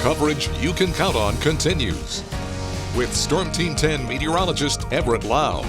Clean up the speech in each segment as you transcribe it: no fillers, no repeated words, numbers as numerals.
Coverage you can count on continues with Storm Team 10 meteorologist Everett Lau.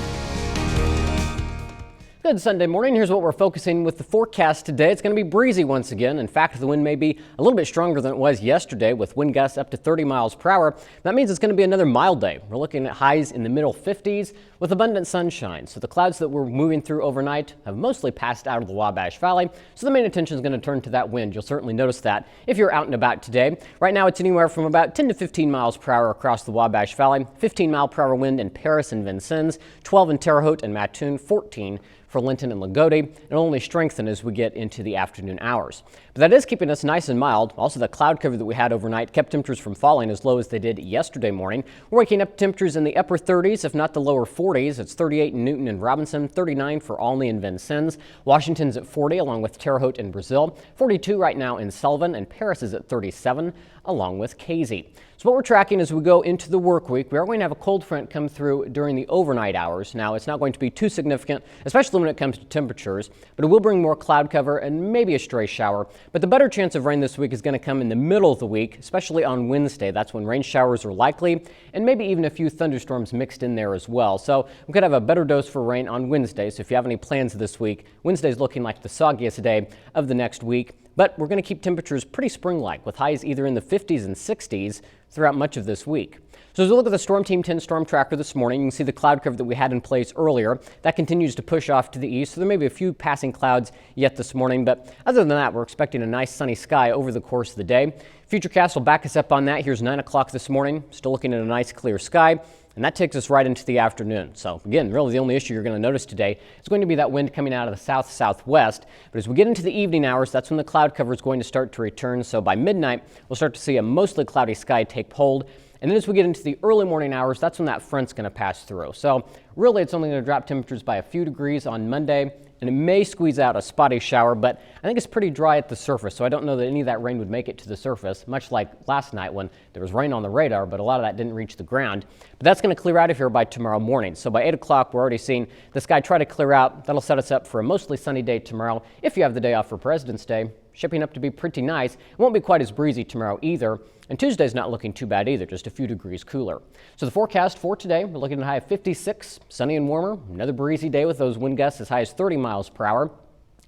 Good Sunday morning. Here's what we're focusing with the forecast today. It's going to be breezy once again. In fact, the wind may be a little bit stronger than it was yesterday with wind gusts up to 30 miles per hour. That means it's going to be another mild day. We're looking at highs in the middle 50s with abundant sunshine. So the clouds that we're moving through overnight have mostly passed out of the Wabash Valley. So the main attention is going to turn to that wind. You'll certainly notice that if you're out and about today. Right now, it's anywhere from about 10 to 15 miles per hour across the Wabash Valley, 15 mile per hour wind in Paris and Vincennes, 12 in Terre Haute and Mattoon, 14 for Linton and Lagodi, and only strengthen as we get into the afternoon hours. But that is keeping us nice and mild. Also, the cloud cover that we had overnight kept temperatures from falling as low as they did yesterday morning. We're waking up temperatures in the upper 30s, if not the lower 40s. It's 38 in Newton and Robinson, 39 for Olney and Vincennes. Washington's at 40, along with Terre Haute and Brazil. 42 right now in Sullivan, and Paris is at 37, along with Casey. So what we're tracking as we go into the work week, we are going to have a cold front come through during the overnight hours. Now, it's not going to be too significant, especially when it comes to temperatures, but it will bring more cloud cover and maybe a stray shower. But the better chance of rain this week is going to come in the middle of the week, especially on Wednesday. That's when rain showers are likely, and maybe even a few thunderstorms mixed in there as well. So we could have a better dose for rain on Wednesday. So if you have any plans this week, Wednesday's looking like the soggiest day of the next week. But we're going to keep temperatures pretty spring-like with highs either in the 50s and 60s throughout much of this week. So as we look at the Storm Team 10 storm tracker this morning, you can see the cloud cover that we had in place earlier. That continues to push off to the east, so there may be a few passing clouds yet this morning. But other than that, we're expecting a nice sunny sky over the course of the day. Futurecast will back us up on that. Here's 9 o'clock this morning. Still looking at a nice clear sky. And that takes us right into the afternoon. So again, really the only issue you're going to notice today is going to be that wind coming out of the south-southwest. But as we get into the evening hours, that's when the cloud cover is going to start to return. So by midnight, we'll start to see a mostly cloudy sky take hold. And then as we get into the early morning hours, that's when that front's going to pass through. So really, it's only going to drop temperatures by a few degrees on Monday, and it may squeeze out a spotty shower, but I think it's pretty dry at the surface, so I don't know that any of that rain would make it to the surface, much like last night when there was rain on the radar, but a lot of that didn't reach the ground. But that's going to clear out of here by tomorrow morning. So by 8 o'clock, we're already seeing the sky try to clear out. That'll set us up for a mostly sunny day tomorrow if you have the day off for President's Day. Shaping up to be pretty nice. It won't be quite as breezy tomorrow either. And Tuesday's not looking too bad either, just a few degrees cooler. So the forecast for today, we're looking at a high of 56, sunny and warmer. Another breezy day with those wind gusts as high as 30 miles per hour.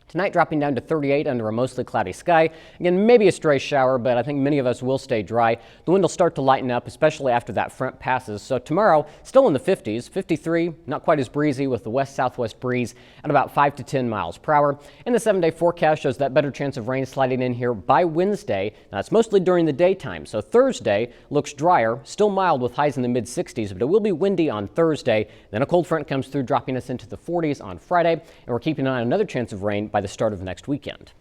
Tonight dropping down to 38 under a mostly cloudy sky. Again, maybe a stray shower, but I think many of us will stay dry. The wind will start to lighten up, especially after that front passes. So tomorrow, still in the 50s, 53, not quite as breezy with the west-southwest breeze at about 5 to 10 miles per hour. And the 7-day forecast shows that better chance of rain sliding in here by Wednesday. Now, it's mostly during the daytime. So Thursday looks drier, still mild with highs in the mid-60s, but it will be windy on Thursday. Then a cold front comes through, dropping us into the 40s on Friday. And we're keeping an eye on another chance of rain by the start of next weekend.